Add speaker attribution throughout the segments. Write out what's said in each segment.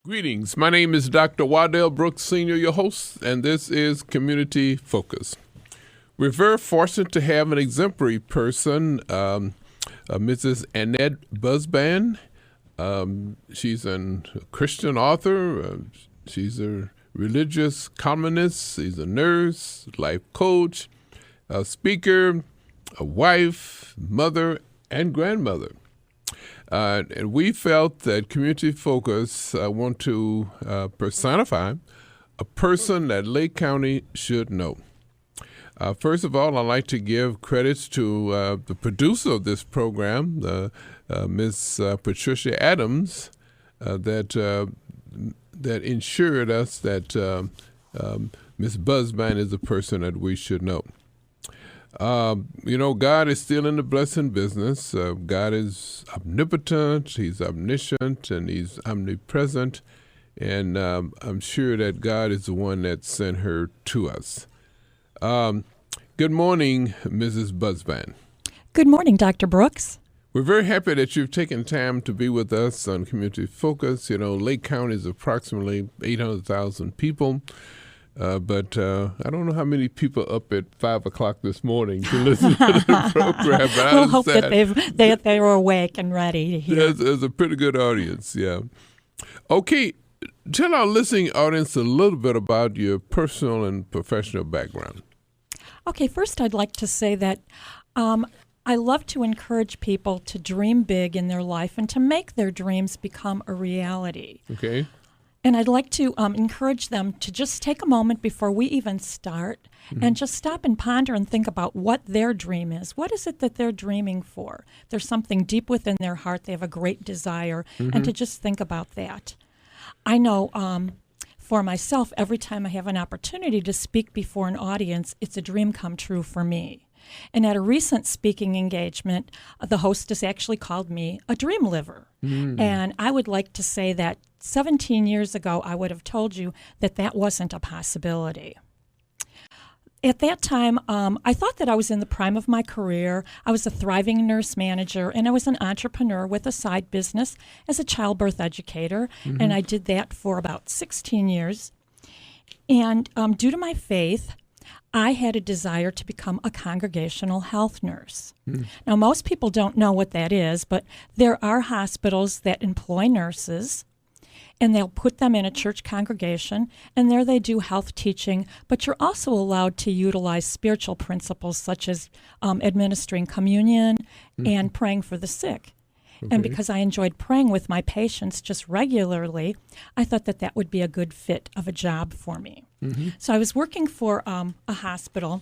Speaker 1: Greetings. My name is Dr. Waddell Brooks, Sr., your host, and this is Community Focus. We're very fortunate to have an exemplary person, Mrs. Annette Budzban. She's a Christian author. She's a religious columnist. She's a nurse, life coach, a speaker, a wife, mother, and grandmother. And we felt that Community Focus want to personify a person that Lake County should know. First of all, I'd like to give credits to the producer of this program, Miss Patricia Adams, that ensured us that Miss Budzban is a person that we should know. God is still in the blessing business. God is omnipotent, He's omniscient, and He's omnipresent. And I'm sure that God is the one that sent her to us. Good morning, Mrs. Budzban.
Speaker 2: Good morning, Dr. Brooks.
Speaker 1: We're very happy that you've taken time to be with us on Community Focus. Lake County is approximately 800,000 people. But I don't know how many people up at 5 o'clock this morning to listen to the program. But
Speaker 2: we'll hope that they were awake and ready to hear.
Speaker 1: There's a pretty good audience, yeah. Okay, tell our listening audience a little bit about your personal and professional background.
Speaker 2: Okay, first I'd like to say that I love to encourage people to dream big in their life and to make their dreams become a reality.
Speaker 1: Okay.
Speaker 2: And I'd like to encourage them to just take a moment before we even start and just stop and ponder and think about what their dream is. What is it that they're dreaming for? There's something deep within their heart. They have a great desire, and to just think about that. I know for myself, every time I have an opportunity to speak before an audience, it's a dream come true for me. And at a recent speaking engagement, the hostess actually called me a dream liver. And I would like to say that 17 years ago, I would have told you that that wasn't a possibility. At that time, I thought that I was in the prime of my career. I was a thriving nurse manager, and I was an entrepreneur with a side business as a childbirth educator, and I did that for about 16 years. And due to my faith, I had a desire to become a congregational health nurse. Now, most people don't know what that is, but there are hospitals that employ nurses, and they'll put them in a church congregation, and there they do health teaching, but you're also allowed to utilize spiritual principles such as administering communion and praying for the sick. Okay. And because I enjoyed praying with my patients just regularly, I thought that that would be a good fit of a job for me. So I was working for a hospital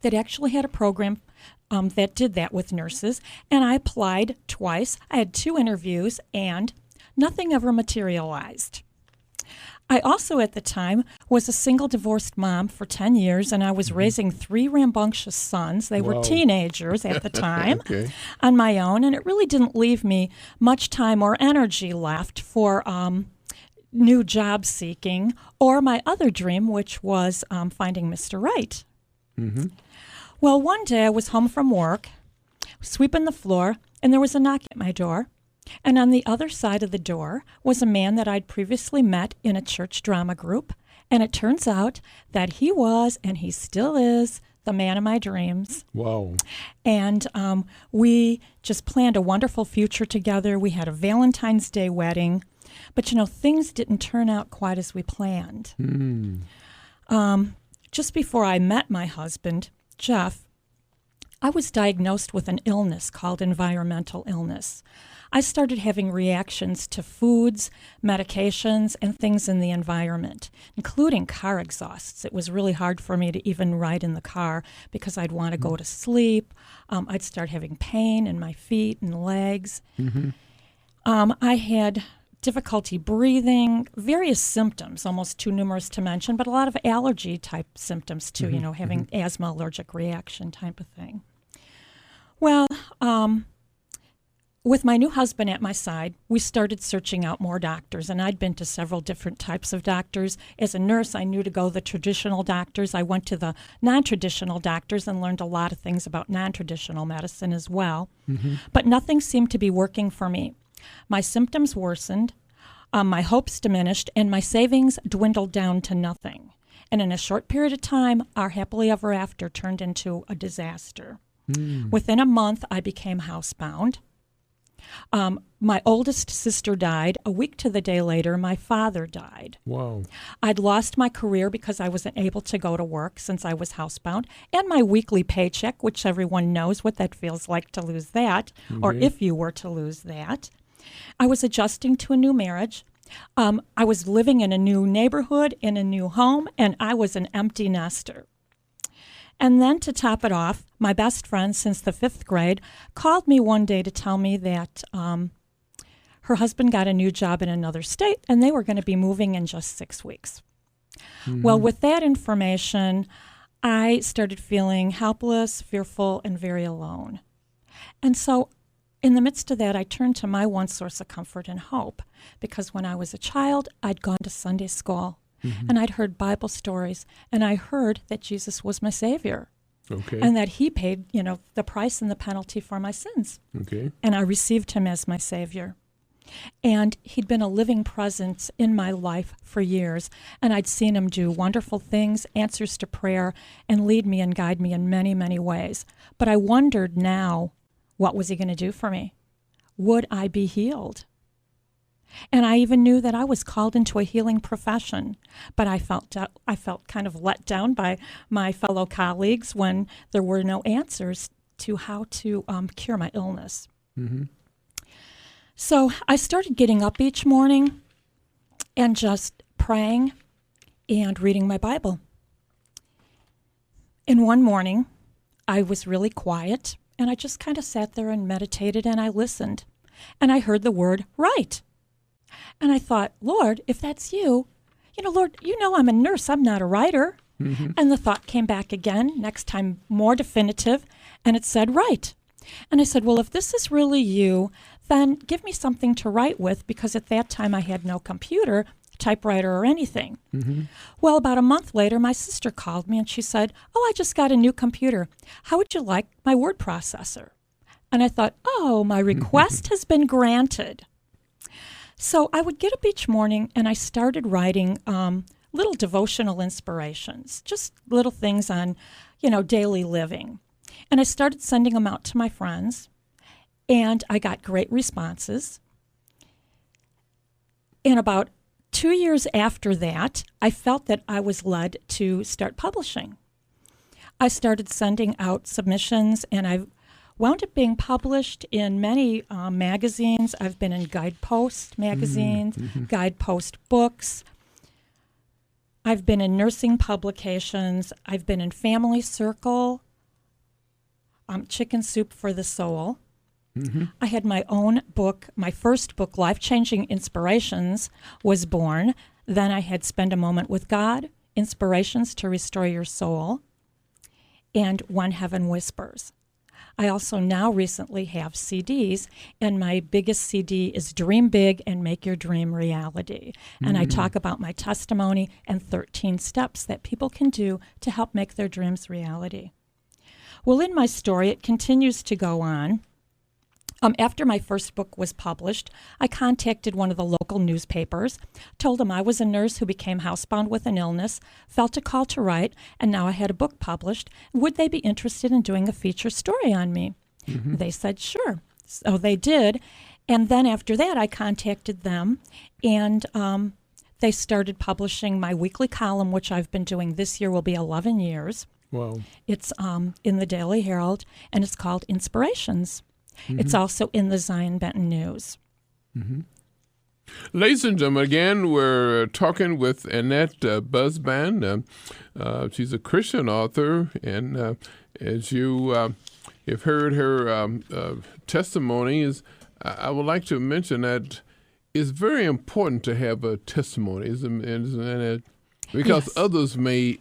Speaker 2: that actually had a program that did that with nurses, and I applied twice. I had 2 interviews, and nothing ever materialized. I also, at the time, was a single divorced mom for 10 years, and I was raising 3 rambunctious sons. They were teenagers at the time on my own, and it really didn't leave me much time or energy left for new job seeking or my other dream, which was finding Mr. Right. Well, one day I was home from work, sweeping the floor, and there was a knock at my door. And on the other side of the door was a man that I'd previously met in a church drama group. And it turns out that he was, and he still is, the man of my dreams.
Speaker 1: Wow.
Speaker 2: And we just planned a wonderful future together. We had a Valentine's Day wedding. But, things didn't turn out quite as we planned. Just before I met my husband, Jeff, I was diagnosed with an illness called environmental illness. I started having reactions to foods, medications, and things in the environment, including car exhausts. It was really hard for me to even ride in the car because I'd want to go to sleep. I'd start having pain in my feet and legs. I had difficulty breathing, various symptoms, almost too numerous to mention, but a lot of allergy-type symptoms too, having asthma, allergic reaction type of thing. Well, with my new husband at my side, we started searching out more doctors, and I'd been to several different types of doctors. As a nurse, I knew to go to the traditional doctors. I went to the non-traditional doctors and learned a lot of things about non-traditional medicine as well. But nothing seemed to be working for me. My symptoms worsened. my hopes diminished, and my savings dwindled down to nothing. And in a short period of time, our happily ever after turned into a disaster. Within a month, I became housebound. My oldest sister died. A week to the day later, my father died.
Speaker 1: Wow.
Speaker 2: I'd lost my career because I wasn't able to go to work since I was housebound, and my weekly paycheck, which everyone knows what that feels like to lose that, or if you were to lose that. I was adjusting to a new marriage. I was living in a new neighborhood, in a new home, and I was an empty nester. And then to top it off, my best friend since the 5th grade called me one day to tell me that her husband got a new job in another state and they were going to be moving in just 6 weeks. Well, with that information, I started feeling helpless, fearful, and very alone. And so in the midst of that, I turned to my one source of comfort and hope, because when I was a child, I'd gone to Sunday school. And I'd heard Bible stories, and I heard that Jesus was my Savior, and that He paid, the price and the penalty for my sins. And I received Him as my Savior. And He'd been a living presence in my life for years, and I'd seen Him do wonderful things, answers to prayer, and lead me and guide me in many, many ways. But I wondered now, what was He going to do for me? Would I be healed? And I even knew that I was called into a healing profession, but I felt kind of let down by my fellow colleagues when there were no answers to how to cure my illness. So I started getting up each morning and just praying and reading my Bible. And one morning, I was really quiet, and I just kind of sat there and meditated, and I listened, and I heard the word "right." And I thought, Lord, if that's you, Lord, I'm a nurse. I'm not a writer. And the thought came back again, next time more definitive, and it said, "right." And I said, well, if this is really you, then give me something to write with, because at that time I had no computer, typewriter, or anything. Well, about a month later, my sister called me and she said, I just got a new computer. How would you like my word processor? And I thought, my request has been granted. So I would get up each morning and I started writing little devotional inspirations, just little things on, daily living. And I started sending them out to my friends, and I got great responses. And about 2 years after that, I felt that I was led to start publishing. I started sending out submissions, and I wound up being published in many magazines. I've been in Guidepost magazines, Guidepost books. I've been in nursing publications. I've been in Family Circle, Chicken Soup for the Soul. I had my own book. My first book, Life-Changing Inspirations, was born. Then I had Spend a Moment with God, Inspirations to Restore Your Soul, and When Heaven Whispers. I also now recently have CDs, and my biggest CD is Dream Big and Make Your Dream Reality. And I talk about my testimony and 13 steps that people can do to help make their dreams reality. Well, in my story, it continues to go on. After my first book was published, I contacted one of the local newspapers, told them I was a nurse who became housebound with an illness, felt a call to write, and now I had a book published. Would they be interested in doing a feature story on me? They said sure. So they did. And then after that, I contacted them, and they started publishing my weekly column, which I've been doing this year will be 11 years.
Speaker 1: Wow.
Speaker 2: It's in the Daily Herald, and it's called Inspirations. It's also in the Zion Benton News.
Speaker 1: Ladies and gentlemen, again, we're talking with Annette Budzban. She's a Christian author, and as you have heard her testimonies, I would like to mention that it's very important to have a testimony, isn't it? Because others may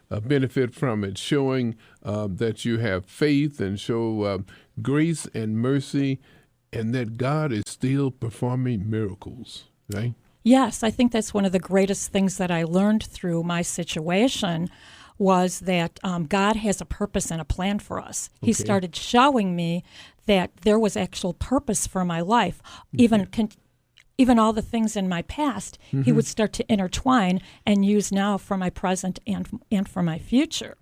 Speaker 1: benefit from it, showing that you have faith and show grace and mercy, and that God is still performing miracles, right?
Speaker 2: Yes, I think that's one of the greatest things that I learned through my situation was that God has a purpose and a plan for us. He started showing me that there was actual purpose for my life, even even all the things in my past, he would start to intertwine and use now for my present and for my future.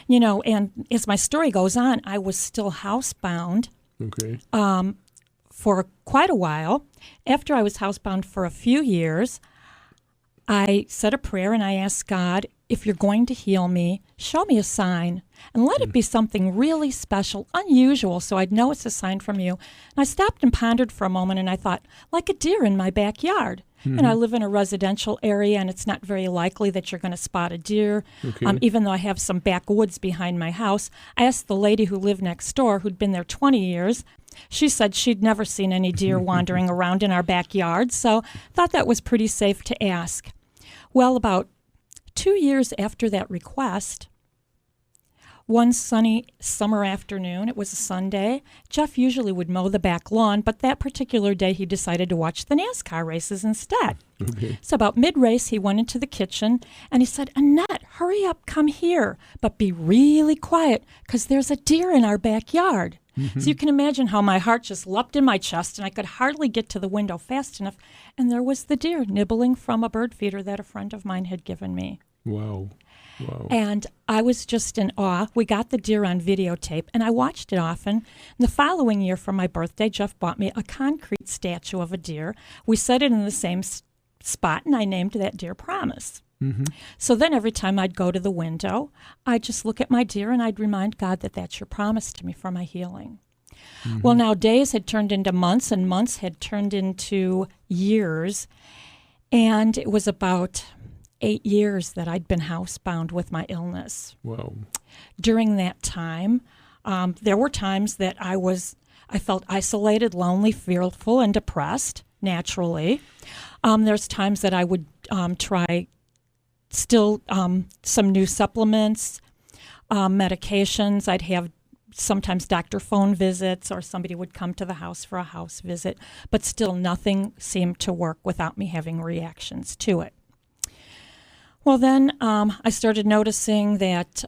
Speaker 2: You know, and as my story goes on, I was still housebound for quite a while. After I was housebound for a few years, I said a prayer and I asked God, if you're going to heal me, show me a sign and let it be something really special, unusual, so I'd know it's a sign from you. And I stopped and pondered for a moment and I thought, like a deer in my backyard. And I live in a residential area, and it's not very likely that you're going to spot a deer, even though I have some backwoods behind my house. I asked the lady who lived next door, who'd been there 20 years. She said she'd never seen any deer wandering around in our backyard, so thought that was pretty safe to ask. Well, about 2 years after that request, one sunny summer afternoon, it was a Sunday, Jeff usually would mow the back lawn, but that particular day he decided to watch the NASCAR races instead. So about mid-race, he went into the kitchen and he said, Annette, hurry up, come here, but be really quiet because there's a deer in our backyard. So you can imagine how my heart just leapt in my chest and I could hardly get to the window fast enough. And there was the deer nibbling from a bird feeder that a friend of mine had given me.
Speaker 1: Wow.
Speaker 2: And I was just in awe. We got the deer on videotape, and I watched it often. And the following year for my birthday, Jeff bought me a concrete statue of a deer. We set it in the same spot, and I named that deer Promise. So then every time I'd go to the window, I'd just look at my deer, and I'd remind God that that's your promise to me for my healing. Well, now days had turned into months, and months had turned into years, and it was about 8 years that I'd been housebound with my illness.
Speaker 1: Wow.
Speaker 2: During that time, there were times that I felt isolated, lonely, fearful, and depressed, naturally. There's times that I would try some new supplements, medications. I'd have sometimes doctor phone visits, or somebody would come to the house for a house visit, but still nothing seemed to work without me having reactions to it. Well, then I started noticing that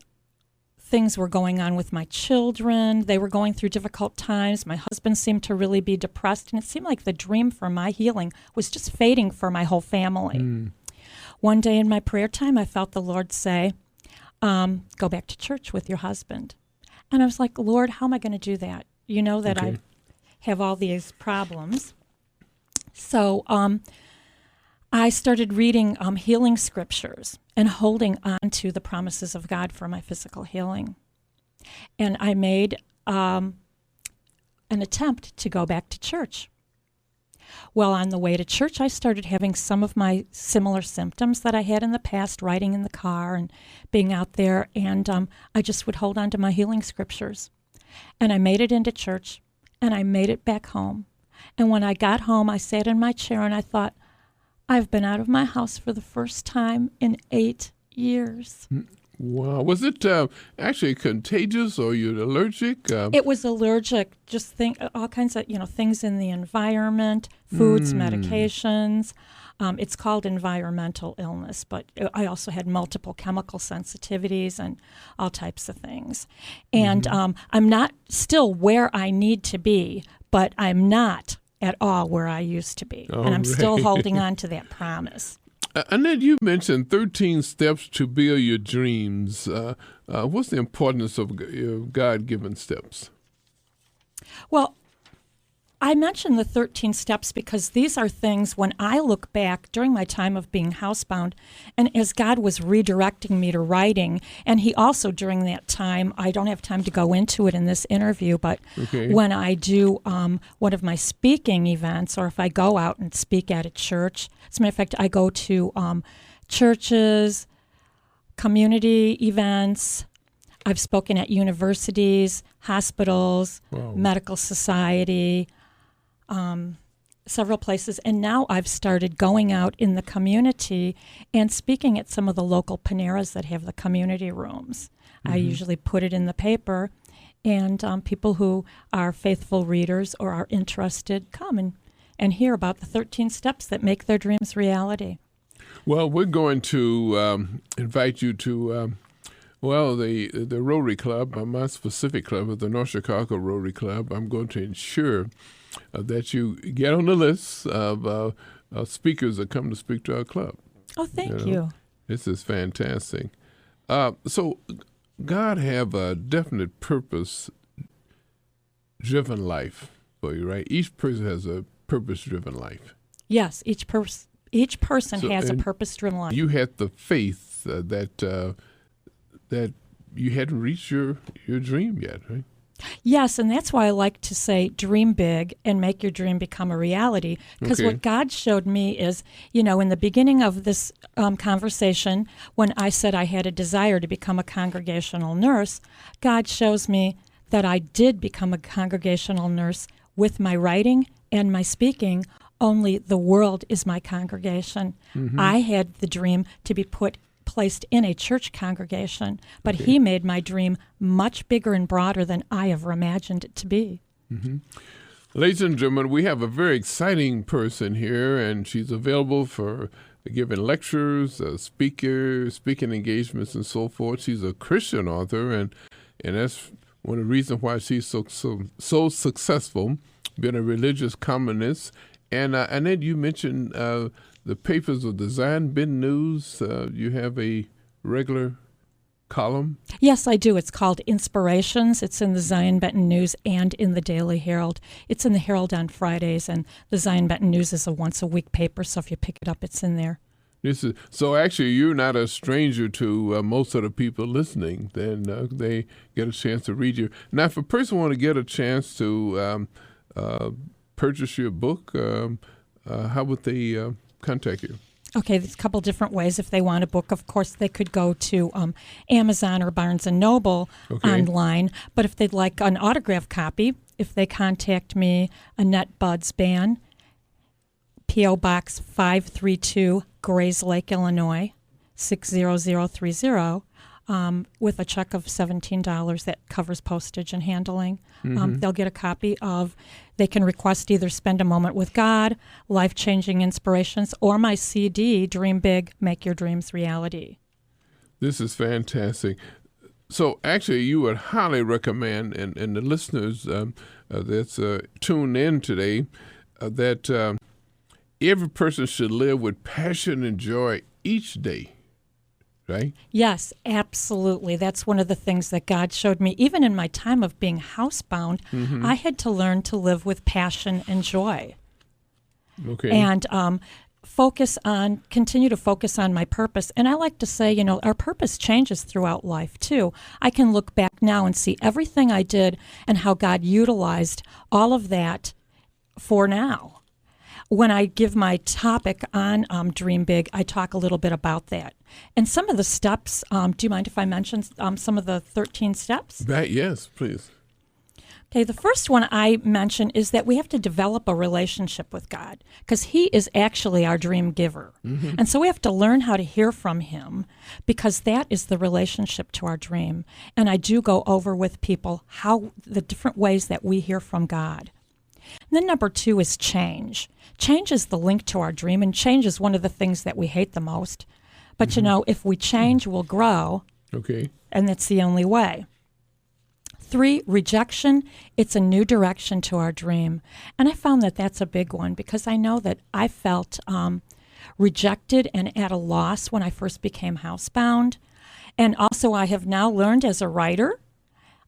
Speaker 2: things were going on with my children. They were going through difficult times. My husband seemed to really be depressed, and it seemed like the dream for my healing was just fading for my whole family. One day in my prayer time, I felt the Lord say, go back to church with your husband. And I was like, Lord, how am I going to do that? You know that I have all these problems. So I started reading healing scriptures and holding on to the promises of God for my physical healing. And I made an attempt to go back to church. Well, on the way to church, I started having some of my similar symptoms that I had in the past, riding in the car and being out there, and I just would hold on to my healing scriptures. And I made it into church, and I made it back home. And when I got home, I sat in my chair and I thought, I've been out of my house for the first time in 8 years.
Speaker 1: Wow. Was it actually contagious, or you allergic?
Speaker 2: It was allergic. Just all kinds of things in the environment, foods, medications. It's called environmental illness, but I also had multiple chemical sensitivities and all types of things. And I'm not still where I need to be, but I'm not at all where I used to be. And I'm still holding on to that promise.
Speaker 1: Annette, you mentioned 13 steps to build your dreams. What's the importance of your God-given steps?
Speaker 2: Well, I mentioned the 13 steps because these are things when I look back during my time of being housebound, and as God was redirecting me to writing, and he also during that time, I don't have time to go into it in this interview, but when I do one of my speaking events, or if I go out and speak at a church, as a matter of fact, I go to churches, community events. I've spoken at universities, hospitals, medical society, several places, and now I've started going out in the community and speaking at some of the local Paneras that have the community rooms. I usually put it in the paper, and people who are faithful readers or are interested come and hear about the 13 steps that make their dreams reality.
Speaker 1: Well, we're going to invite you to the Rotary Club, my specific club is the North Chicago Rotary Club. I'm going to ensure that you get on the list of speakers that come to speak to our club.
Speaker 2: Oh, thank you.
Speaker 1: This is fantastic. So God have a definite purpose-driven life for you, right? Each person has a purpose-driven life.
Speaker 2: Yes, each person has a purpose-driven life.
Speaker 1: You had the faith that you hadn't reached your dream yet, right?
Speaker 2: Yes, and that's why I like to say dream big and make your dream become a reality. Because what God showed me is, in the beginning of this conversation, when I said I had a desire to become a congregational nurse, God shows me that I did become a congregational nurse with my writing and my speaking, only the world is my congregation. Mm-hmm. I had the dream to be placed in a church congregation, but He made my dream much bigger and broader than I ever imagined it to be.
Speaker 1: Mm-hmm. Ladies and gentlemen, we have a very exciting person here, and she's available for giving lectures, speaking engagements, and so forth. She's a Christian author, and that's one of the reasons why she's so successful, being a religious columnist. And Annette, you mentioned the papers of the Zion Bend News. You have a regular column?
Speaker 2: Yes, I do. It's called Inspirations. It's in the Zion Benton News and in the Daily Herald. It's in the Herald on Fridays, and the Zion Benton News is a once-a-week paper, so if you pick it up, it's in there.
Speaker 1: So actually, you're not a stranger to most of the people listening. Then they get a chance to read you. Now, if a person want to get a chance to purchase your book, how would they contact you?
Speaker 2: Okay, there's a couple different ways. If they want a book, of course, they could go to Amazon or Barnes & Noble online. But if they'd like an autographed copy, if they contact me, Annette Budzban, P.O. Box 532, Grayslake, Illinois, 60030, with a check of $17 that covers postage and handling. They'll get a copy of, they can request either Spend a Moment with God, Life-Changing Inspirations, or my CD, Dream Big, Make Your Dreams Reality.
Speaker 1: This is fantastic. So actually, you would highly recommend, and the listeners that's tuned in today, that every person should live with passion and joy each day. Right?
Speaker 2: Yes, absolutely. That's one of the things that God showed me. Even in my time of being housebound, I had to learn to live with passion and joy.
Speaker 1: Okay.
Speaker 2: And continue to focus on my purpose. And I like to say, our purpose changes throughout life, too. I can look back now and see everything I did and how God utilized all of that for now. When I give my topic on Dream Big, I talk a little bit about that. And some of the steps, do you mind if I mention some of the 13 steps?
Speaker 1: Yes, please.
Speaker 2: Okay, the first one I mention is that we have to develop a relationship with God because He is actually our dream giver. And so we have to learn how to hear from Him because that is the relationship to our dream. And I do go over with people how the different ways that we hear from God. And then number 2 is change. Change is the link to our dream, and change is one of the things that we hate the most. But, if we change, we'll grow.
Speaker 1: Okay.
Speaker 2: And that's the only way. 3, rejection. It's a new direction to our dream. And I found that that's a big one because I know that I felt rejected and at a loss when I first became housebound. And also I have now learned as a writer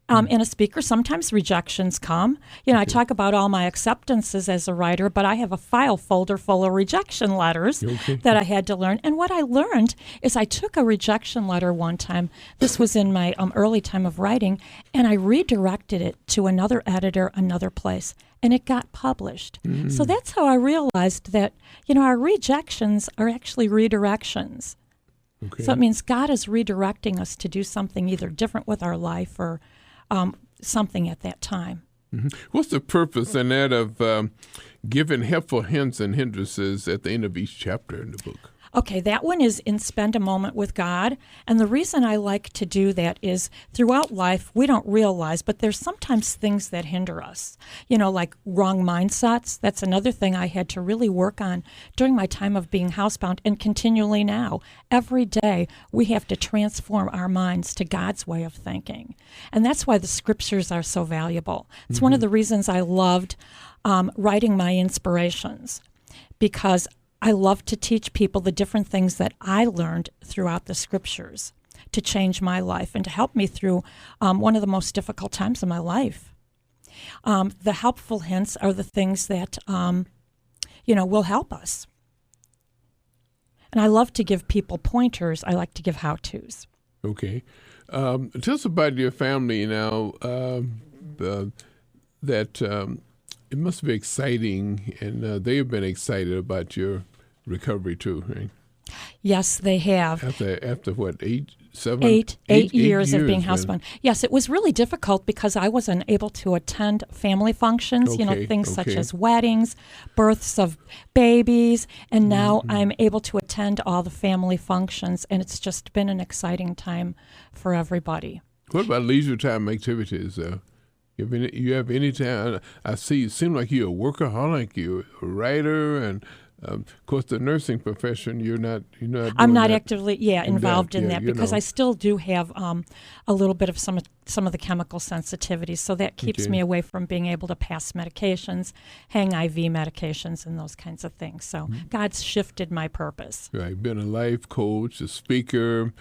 Speaker 2: and a speaker, sometimes rejections come. I talk about all my acceptances as a writer, but I have a file folder full of rejection letters that I had to learn. And what I learned is I took a rejection letter one time. This was in my early time of writing, and I redirected it to another editor, another place, and it got published. So that's how I realized that, our rejections are actually redirections.
Speaker 1: Okay.
Speaker 2: So it means God is redirecting us to do something either different with our life or something at that time.
Speaker 1: What's the purpose, Annette, of giving helpful hints and hindrances at the end of each chapter in the book?
Speaker 2: Okay, that one is in Spend a Moment with God. And the reason I like to do that is throughout life, we don't realize, but there's sometimes things that hinder us. Like wrong mindsets. That's another thing I had to really work on during my time of being housebound and continually now. Every day, we have to transform our minds to God's way of thinking. And that's why the scriptures are so valuable. It's one of the reasons I loved writing my inspirations, because I love to teach people the different things that I learned throughout the scriptures to change my life and to help me through one of the most difficult times of my life. The helpful hints are the things that, will help us. And I love to give people pointers. I like to give how-tos.
Speaker 1: Okay. Tell us about your family now, it must be exciting, and they have been excited about your recovery too, right?
Speaker 2: Yes, they have.
Speaker 1: After what, 8
Speaker 2: years of being housebound. Yes, it was really difficult because I wasn't able to attend family functions, things such as weddings, births of babies, and now I'm able to attend all the family functions, and it's just been an exciting time for everybody.
Speaker 1: What about leisure time activities? You have any time? I see you seem like you're a workaholic, you're a writer, and of course the nursing profession, you're not
Speaker 2: I'm not actively involved in that because I still do have a little bit of some of the chemical sensitivities, so that keeps me away from being able to pass medications, hang IV medications, and those kinds of things. So God's shifted my purpose.
Speaker 1: Right, been a life coach, a speaker,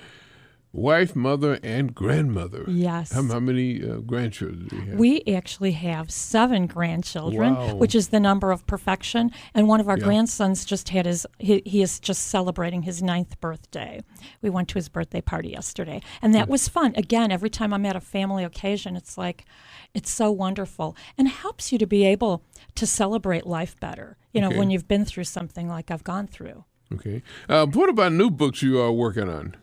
Speaker 1: wife, mother, and grandmother.
Speaker 2: Yes.
Speaker 1: How many grandchildren do you have?
Speaker 2: We actually have 7 grandchildren, which is the number of perfection. And one of our grandsons just had he is just celebrating his 9th birthday. We went to his birthday party yesterday. And that was fun. Again, every time I'm at a family occasion, it's so wonderful. And it helps you to be able to celebrate life better, when you've been through something like I've gone through.
Speaker 1: Okay. What about new books you are working on?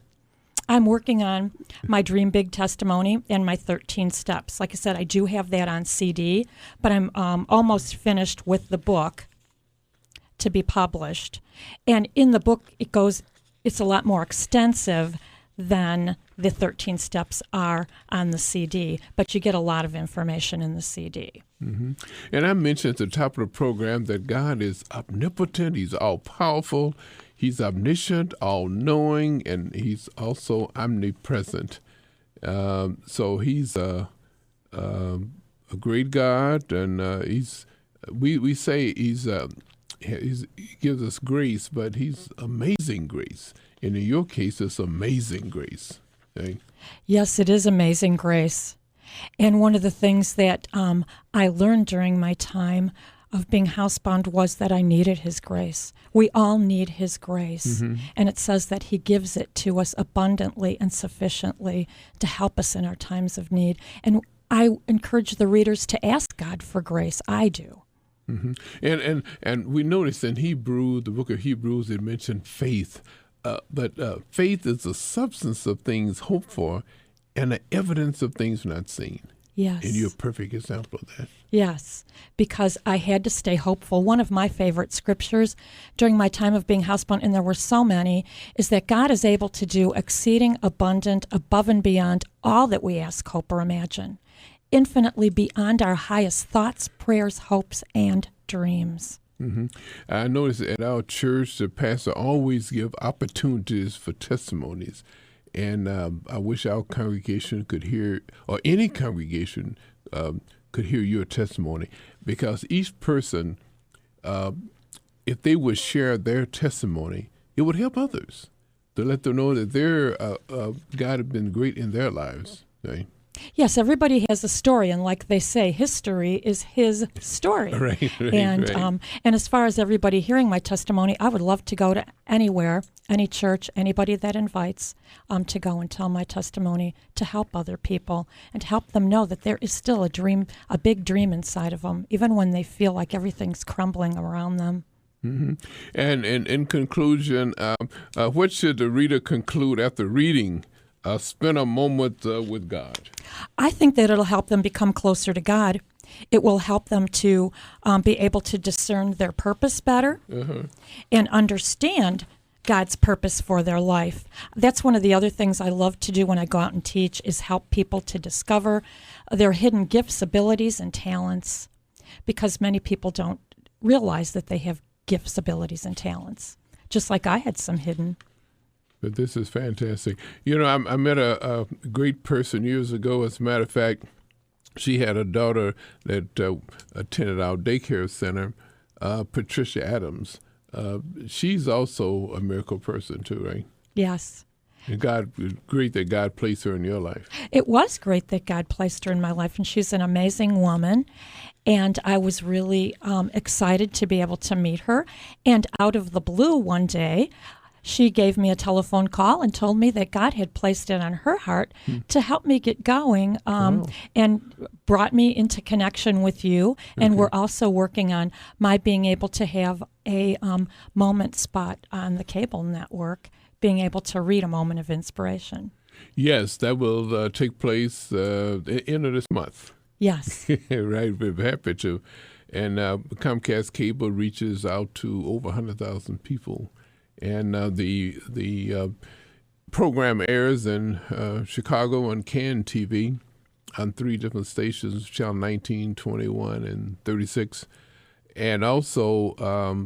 Speaker 2: I'm working on my Dream Big testimony and my 13 steps. Like I said, I do have that on CD, but I'm almost finished with the book to be published. And in the book, it's a lot more extensive than the 13 steps are on the CD, but you get a lot of information in the CD.
Speaker 1: Mm-hmm. And I mentioned at the top of the program that God is omnipotent, He's all-powerful, He's omniscient, all-knowing, and He's also omnipresent. So He's a great God, and we say He gives us grace, but He's amazing grace. And in your case, it's amazing grace. Okay?
Speaker 2: Yes, it is amazing grace. And one of the things that I learned during my time of being housebound was that I needed His grace. We all need His grace. Mm-hmm. And it says that He gives it to us abundantly and sufficiently to help us in our times of need. And I encourage the readers to ask God for grace. I do.
Speaker 1: Mm-hmm. And we noticed in Hebrews, the book of Hebrews, it mentioned faith. But faith is the substance of things hoped for and the evidence of things not seen.
Speaker 2: Yes.
Speaker 1: And you're a perfect example of that.
Speaker 2: Yes, because I had to stay hopeful. One of my favorite scriptures during my time of being housebound, and there were so many, is that God is able to do exceeding abundant, above and beyond all that we ask, hope, or imagine, infinitely beyond our highest thoughts, prayers, hopes, and dreams.
Speaker 1: Mm-hmm. I noticed at our church, the pastor always give opportunities for testimonies. And I wish our congregation could hear, or any congregation could hear your testimony, because each person, if they would share their testimony, it would help others to let them know that their God has been great in their lives. Right?
Speaker 2: Yes, everybody has a story, and like they say, history is His story.
Speaker 1: Right.
Speaker 2: And as far as everybody hearing my testimony, I would love to go to anywhere, any church, anybody that invites, to go and tell my testimony to help other people and to help them know that there is still a dream, a big dream inside of them, even when they feel like everything's crumbling around them.
Speaker 1: Mm-hmm. And in conclusion, what should the reader conclude after reading Spend a Moment with God?
Speaker 2: I think that it'll help them become closer to God. It will help them to be able to discern their purpose better and understand God's purpose for their life. That's one of the other things I love to do when I go out and teach is help people to discover their hidden gifts, abilities, and talents, because many people don't realize that they have gifts, abilities, and talents, just like I had some hidden.
Speaker 1: But this is fantastic. You know, I met a great person years ago. As a matter of fact, she had a daughter that attended our daycare center, Patricia Adams. She's also a miracle person too, right?
Speaker 2: Yes.
Speaker 1: And great that God placed her in your life.
Speaker 2: It was great that God placed her in my life, and she's an amazing woman. And I was really excited to be able to meet her. And out of the blue one day, she gave me a telephone call and told me that God had placed it on her heart to help me get going, and brought me into connection with you. And we're also working on my being able to have a moment spot on the cable network, being able to read a moment of inspiration.
Speaker 1: Yes, that will take place the end of this month.
Speaker 2: Yes.
Speaker 1: Right, we're happy to. And Comcast Cable reaches out to over 100,000 people. And the program airs in Chicago on CAN TV on 3 different stations, Channel 19, 21, and 36, and also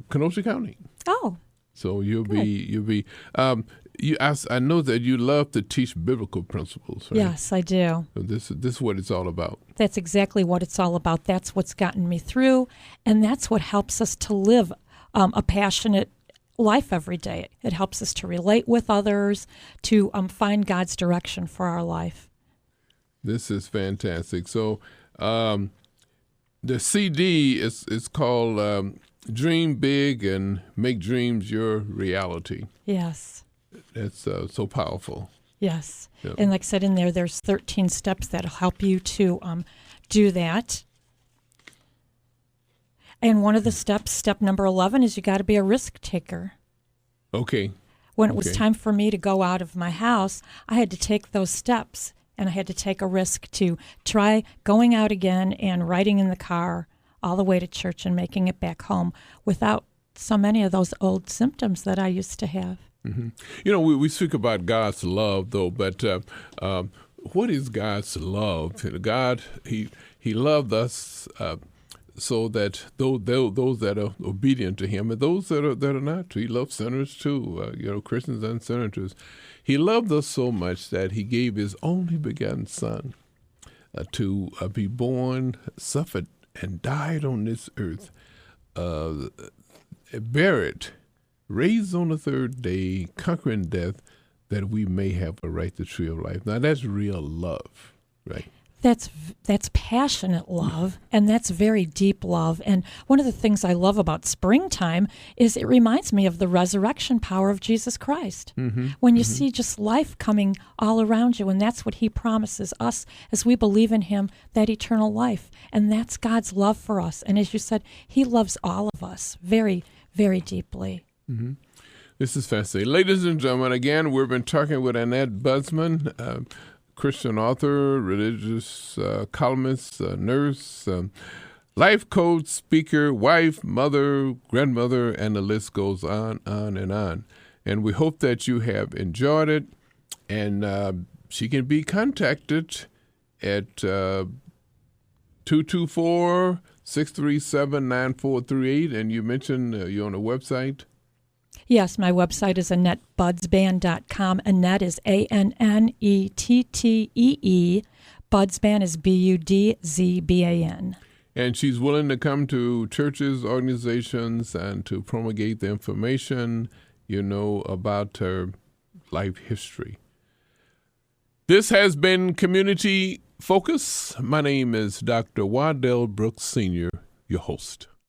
Speaker 1: Kenosha County.
Speaker 2: Oh.
Speaker 1: So you'll be. I know that you love to teach biblical principles, right?
Speaker 2: Yes, I do.
Speaker 1: So this is what it's all about.
Speaker 2: That's exactly what it's all about. That's what's gotten me through, and that's what helps us to live a passionate life every day. It helps us to relate with others, to find God's direction for our life.
Speaker 1: This is fantastic. So the CD is called Dream Big and Make Dreams Your Reality.
Speaker 2: Yes.
Speaker 1: That's so powerful.
Speaker 2: Yes.
Speaker 1: Yep.
Speaker 2: And like I said in there's 13 steps that'll help you to do that. And one of the steps, step number 11, is you got to be a risk taker.
Speaker 1: Okay.
Speaker 2: When it was time for me to go out of my house, I had to take those steps, and I had to take a risk to try going out again and riding in the car all the way to church and making it back home without so many of those old symptoms that I used to have.
Speaker 1: Mm-hmm. You know, we speak about God's love, though, but what is God's love? God, He loved us so that those that are obedient to Him and those that are not. He loves sinners too, Christians and sinners. He loved us so much that He gave His only begotten Son to be born, suffered, and died on this earth, buried, raised on the third day, conquering death, that we may have a right to the tree of life. Now that's real love, right?
Speaker 2: That's passionate love, and that's very deep love. And one of the things I love about springtime is it reminds me of the resurrection power of Jesus Christ. Mm-hmm. When you see just life coming all around you, and that's what He promises us as we believe in Him, that eternal life. And that's God's love for us. And as you said, He loves all of us very, very deeply.
Speaker 1: Mm-hmm. This is fascinating. Ladies and gentlemen, again, we've been talking with Annette Budzban, Christian author, religious columnist, nurse, life coach, speaker, wife, mother, grandmother, and the list goes on and on. And we hope that you have enjoyed it. And she can be contacted at 224-637-9438. And you mentioned you're on a website.
Speaker 2: Yes, my website is AnnetteBudzban.com. Annette is ANNETTEE. Budzban is BUDZBAN.
Speaker 1: And she's willing to come to churches, organizations, and to promulgate the information, about her life history. This has been Community Focus. My name is Dr. Waddell Brooks Sr., your host.